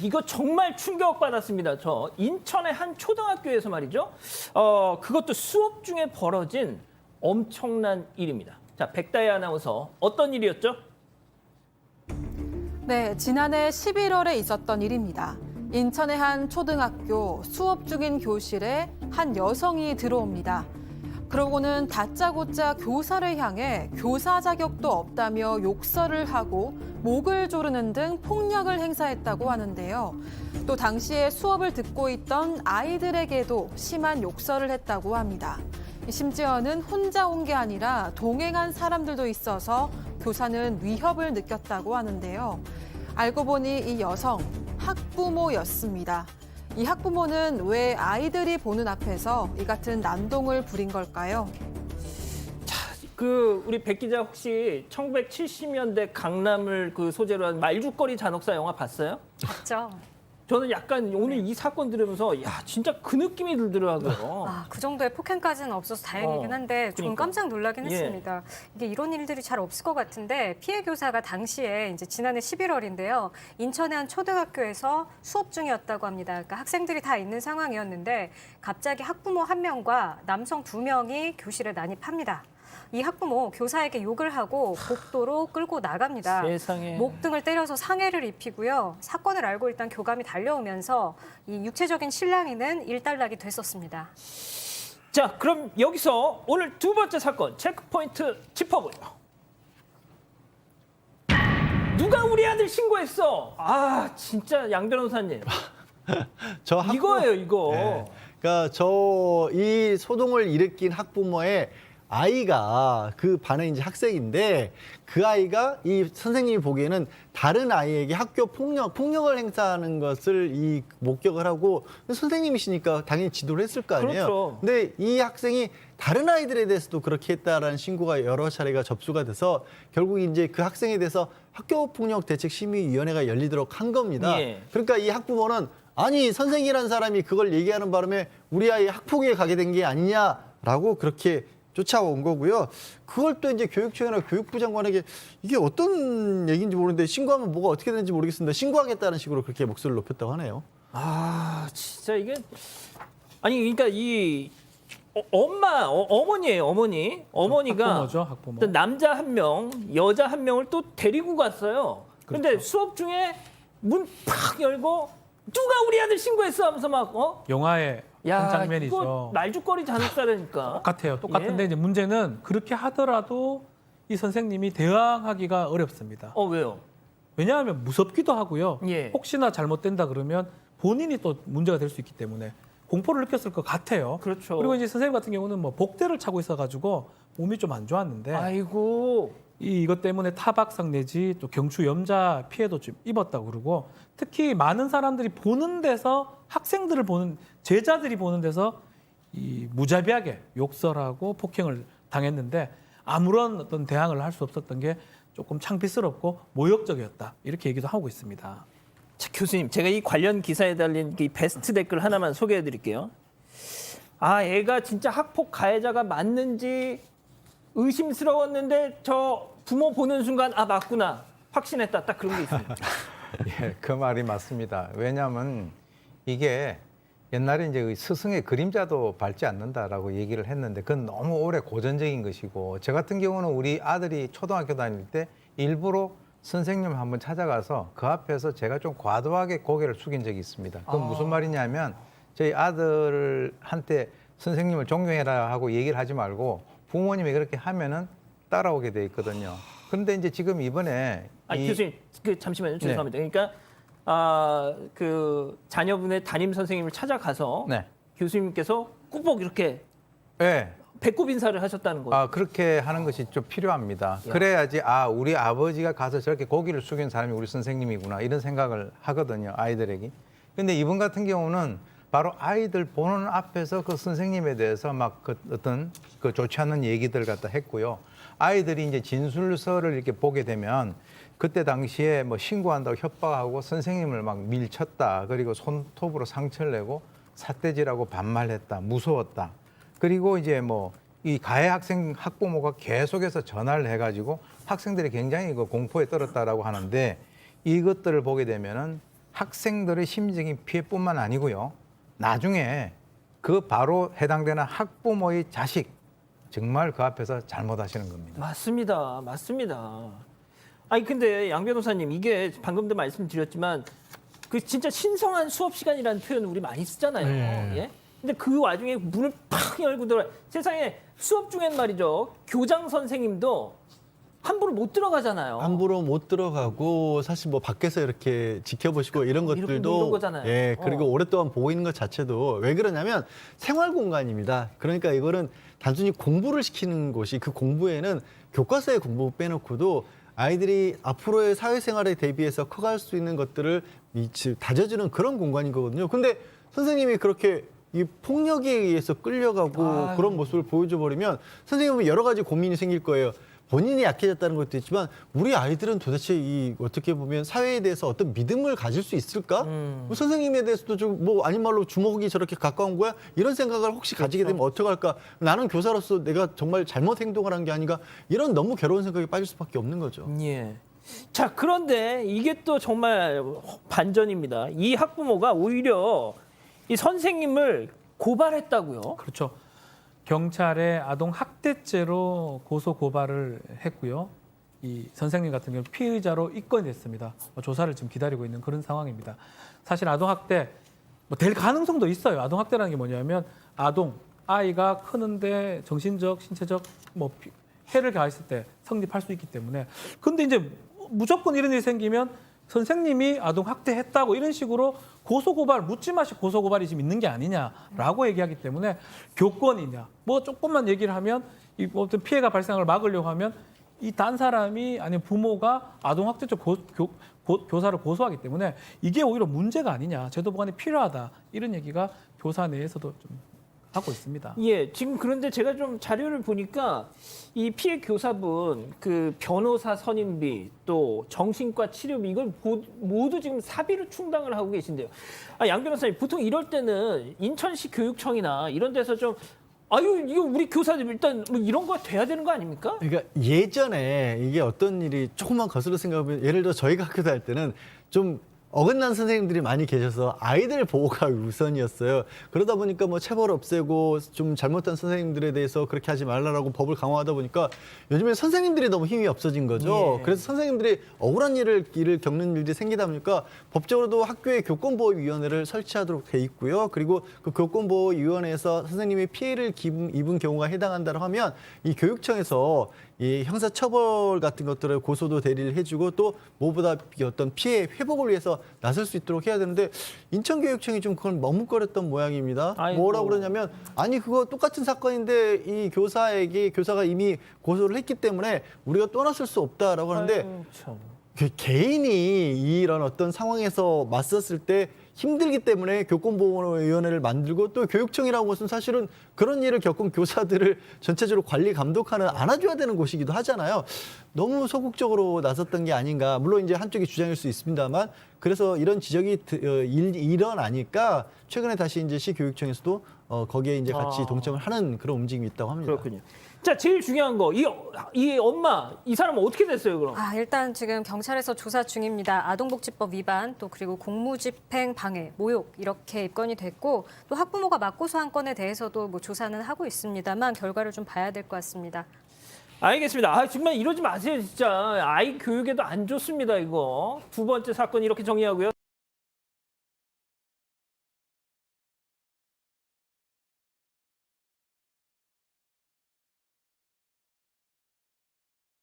이거 정말 충격받았습니다. 저 인천의 한 초등학교에서 말이죠. 그것도 수업 중에 벌어진 엄청난 일입니다. 자, 백다혜 아나운서, 어떤 일이었죠? 네, 지난해 11월에 있었던 일입니다. 인천의 한 초등학교 수업 중인 교실에 한 여성이 들어옵니다. 그러고는 다짜고짜 교사를 향해 교사 자격도 없다며 욕설을 하고 목을 조르는 등 폭력을 행사했다고 하는데요. 또 당시에 수업을 듣고 있던 아이들에게도 심한 욕설을 했다고 합니다. 심지어는 혼자 온 게 아니라 동행한 사람들도 있어서 교사는 위협을 느꼈다고 하는데요. 알고 보니 이 여성 학부모였습니다. 이 학부모는 왜 아이들이 보는 앞에서 이 같은 난동을 부린 걸까요? 우리 백 기자 혹시 1970년대 강남을 소재로 한 말죽거리 잔혹사 영화 봤어요? 맞죠. 저는 약간 오늘 이 사건 들으면서 진짜 그 느낌이 들더라고요. 그 정도의 폭행까지는 없어서 다행이긴 한데 좀 그러니까. 깜짝 놀라긴 예. 했습니다. 이게 이런 일들이 잘 없을 것 같은데 피해 교사가 당시에 이제 지난해 11월인데요. 인천의 한 초등학교에서 수업 중이었다고 합니다. 그러니까 학생들이 다 있는 상황이었는데 갑자기 학부모 1명과 남성 2명이 교실에 난입합니다. 이 학부모 교사에게 욕을 하고 복도로 끌고 나갑니다. 세상에. 목 등을 때려서 상해를 입히고요. 사건을 알고 일단 교감이 달려오면서 이 육체적인 실랑이는 일단락이 됐었습니다. 자, 그럼 여기서 오늘 두 번째 사건 체크포인트 짚어보죠. 누가 우리 아들 신고했어? 진짜 양 변호사님. 이거예요, 이거. 네. 그러니까 이 소동을 일으킨 학부모의 아이가 그 반의 이제 학생인데 그 아이가 이 선생님이 보기에는 다른 아이에게 학교 폭력을 행사하는 것을 목격을 하고 선생님이시니까 당연히 지도를 했을 거 아니에요. 그렇죠. 근데 이 학생이 다른 아이들에 대해서도 그렇게 했다라는 신고가 여러 차례가 접수가 돼서 결국 이제 그 학생에 대해서 학교폭력대책심의위원회가 열리도록 한 겁니다. 예. 그러니까 이 학부모는 아니 선생이라는 사람이 그걸 얘기하는 바람에 우리 아이 학폭에 가게 된 게 아니냐라고 그렇게 쫓아온 거고요. 그걸 또 이제 교육청이나 교육부 장관에게 이게 어떤 얘기인지 모르는데 신고하면 뭐가 어떻게 되는지 모르겠습니다. 신고하겠다는 식으로 그렇게 목소리를 높였다고 하네요. 진짜 이게 그러니까 이 어머니예요, 어머니. 어머니가 학부모죠, 학부모. 일단 남자 1명, 여자 1명을 또 데리고 갔어요. 그런데 그렇죠. 수업 중에 문 팍 열고 누가 우리 아들 신고했어 하면서 막 영화의 한 장면이죠. 이거 말죽거리 잔혹사라니까. 똑같아요. 똑같은데 예. 이제 문제는 그렇게 하더라도 이 선생님이 대항하기가 어렵습니다. 왜요? 왜냐하면 무섭기도 하고요. 예. 혹시나 잘못된다 그러면 본인이 또 문제가 될 수 있기 때문에 공포를 느꼈을 것 같아요. 그렇죠. 그리고 이제 선생님 같은 경우는 뭐 복대를 차고 있어가지고 몸이 좀 안 좋았는데 아이고. 이것 때문에 타박상 내지 또 경추 염자 피해도 좀 입었다고 그러고 특히 많은 사람들이 보는 데서 학생들을 보는 제자들이 보는 데서 이 무자비하게 욕설하고 폭행을 당했는데 아무런 어떤 대항을 할 수 없었던 게 조금 창피스럽고 모욕적이었다 이렇게 얘기도 하고 있습니다. 자, 교수님, 제가 이 관련 기사에 달린 이 베스트 댓글 하나만 소개해 드릴게요. 애가 진짜 학폭 가해자가 맞는지 의심스러웠는데 저 부모 보는 순간 맞구나 확신했다. 딱 그런 게 있습니다. 예, 그 말이 맞습니다. 왜냐하면 이게 옛날에 이제 스승의 그림자도 밟지 않는다라고 얘기를 했는데 그건 너무 오래 고전적인 것이고 저 같은 경우는 우리 아들이 초등학교 다닐 때 일부러 선생님을 한번 찾아가서 그 앞에서 제가 좀 과도하게 고개를 숙인 적이 있습니다. 그건 무슨 말이냐면 저희 아들한테 선생님을 존경해라 하고 얘기를 하지 말고 부모님이 그렇게 하면은 따라오게 돼 있거든요. 그런데 이제 지금 이번에 교수님, 잠시만요. 죄송합니다. 그러니까 그 자녀분의 담임 선생님을 찾아가서 네. 교수님께서 꾹꾹 이렇게 네. 배꼽 인사를 하셨다는 거죠. 그렇게 하는 것이 좀 필요합니다. 그래야지 우리 아버지가 가서 저렇게 고기를 숙인 사람이 우리 선생님이구나 이런 생각을 하거든요. 아이들에게. 근데 이분 같은 경우는 바로 아이들 보는 앞에서 그 선생님에 대해서 막 어떤 좋지 않은 얘기들 갖다 했고요. 아이들이 이제 진술서를 이렇게 보게 되면 그때 당시에 뭐 신고한다고 협박하고 선생님을 막 밀쳤다. 그리고 손톱으로 상처를 내고 삿대질하고 반말했다. 무서웠다. 그리고 이제 이 가해 학생 학부모가 계속해서 전화를 해가지고 학생들이 굉장히 공포에 떨었다라고 하는데 이것들을 보게 되면은 학생들의 심리적인 피해뿐만 아니고요. 나중에 그 바로 해당되는 학부모의 자식 정말 그 앞에서 잘못하시는 겁니다. 맞습니다. 맞습니다. 아니 근데 양 변호사님 이게 방금도 말씀드렸지만 그 진짜 신성한 수업 시간이라는 표현 우리 많이 쓰잖아요. 예? 근데 그 와중에 문을 팍 열고 들어 세상에 수업 중엔 말이죠. 교장 선생님도 함부로 못 들어가잖아요. 함부로 못 들어가고 사실 뭐 밖에서 이렇게 지켜보시고 이런 이렇게 것들도 놀던 거잖아요. 예, 그리고 오랫동안 보고 있는 것 자체도 왜 그러냐면 생활 공간입니다. 그러니까 이거는 단순히 공부를 시키는 곳이 그 공부에는 교과서의 공부 빼놓고도 아이들이 앞으로의 사회생활에 대비해서 커갈 수 있는 것들을 다져주는 그런 공간인 거거든요. 근데 선생님이 그렇게 이 폭력에 의해서 끌려가고 그런 모습을 보여줘 버리면 선생님은 여러 가지 고민이 생길 거예요. 본인이 약해졌다는 것도 있지만 우리 아이들은 도대체 이 어떻게 보면 사회에 대해서 어떤 믿음을 가질 수 있을까? 뭐 선생님에 대해서도 좀 뭐 아닌 말로 주먹이 저렇게 가까운 거야? 이런 생각을 혹시 가지게 되면 어떡할까? 나는 교사로서 내가 정말 잘못 행동을 한 게 아닌가? 이런 너무 괴로운 생각에 빠질 수밖에 없는 거죠. 예. 자, 그런데 이게 또 정말 반전입니다. 이 학부모가 오히려 이 선생님을 고발했다고요. 그렇죠. 경찰에 아동 학대죄로 고소 고발을 했고요. 이 선생님 같은 경우 피의자로 입건이 됐습니다. 조사를 지금 기다리고 있는 그런 상황입니다. 사실 아동 학대 뭐 될 가능성도 있어요. 아동 학대라는 게 뭐냐면 아이가 크는데 정신적, 신체적 뭐 해를 가했을 때 성립할 수 있기 때문에. 근데 이제 무조건 이런 일이 생기면 선생님이 아동 학대했다고 이런 식으로 고소고발 묻지 마시 고소고발이 지금 있는 게 아니냐라고 얘기하기 때문에 교권이냐 뭐 조금만 얘기를 하면 이 어떤 피해가 발생을 막으려고 하면 이 딴 사람이 아니면 부모가 아동 학대죄 교사를 고소하기 때문에 이게 오히려 문제가 아니냐 제도 보완이 필요하다 이런 얘기가 교사 내에서도 좀 하고 있습니다. 예, 지금 그런데 제가 좀 자료를 보니까 이 피해 교사분 그 변호사 선임비 또 정신과 치료비 이걸 모두 지금 사비로 충당을 하고 계신데요. 양 변호사님 보통 이럴 때는 인천시 교육청이나 이런 데서 좀 아유 이거 우리 교사들 일단 뭐 이런 거 돼야 되는 거 아닙니까? 그러니까 예전에 이게 어떤 일이 조금만 거슬러 생각하면 예를 들어 저희가 학교 다닐 때는 좀 어긋난 선생님들이 많이 계셔서 아이들 보호가 우선이었어요. 그러다 보니까 뭐 체벌 없애고 좀 잘못한 선생님들에 대해서 그렇게 하지 말라라고 법을 강화하다 보니까 요즘에 선생님들이 너무 힘이 없어진 거죠. 예. 그래서 선생님들이 억울한 일을 겪는 일이 생기다 보니까 법적으로도 학교에 교권보호위원회를 설치하도록 돼 있고요. 그리고 그 교권보호위원회에서 선생님이 피해를 입은 경우가 해당한다고 하면 이 교육청에서 이 형사처벌 같은 것들을 고소도 대리를 해주고 또 무엇보다 어떤 피해 회복을 위해서 나설 수 있도록 해야 되는데 인천교육청이 좀 그걸 머뭇거렸던 모양입니다. 아이고. 뭐라고 그러냐면 아니 그거 똑같은 사건인데 이 교사가 이미 고소를 했기 때문에 우리가 떠났을 수 없다라고 하는데 아유, 참. 그 개인이 이런 어떤 상황에서 맞섰을 때 힘들기 때문에 교권보호위원회를 만들고 또 교육청이라는 것은 사실은 그런 일을 겪은 교사들을 전체적으로 관리 감독하는 안아줘야 되는 곳이기도 하잖아요. 너무 소극적으로 나섰던 게 아닌가. 물론 이제 한쪽이 주장일 수 있습니다만 그래서 이런 지적이 일어나니까 최근에 다시 이제 시교육청에서도 거기에 이제 같이 동참을 하는 그런 움직임이 있다고 합니다. 그렇군요. 자, 제일 중요한 거 이 엄마 이 사람은 어떻게 됐어요, 그럼? 일단 지금 경찰에서 조사 중입니다. 아동복지법 위반 또 그리고 공무집행 방해, 모욕 이렇게 입건이 됐고 또 학부모가 맞고소한 건에 대해서도 뭐 조사는 하고 있습니다만 결과를 좀 봐야 될 것 같습니다. 알겠습니다. 정말 이러지 마세요, 진짜. 아이 교육에도 안 좋습니다, 이거. 두 번째 사건 이렇게 정리하고요.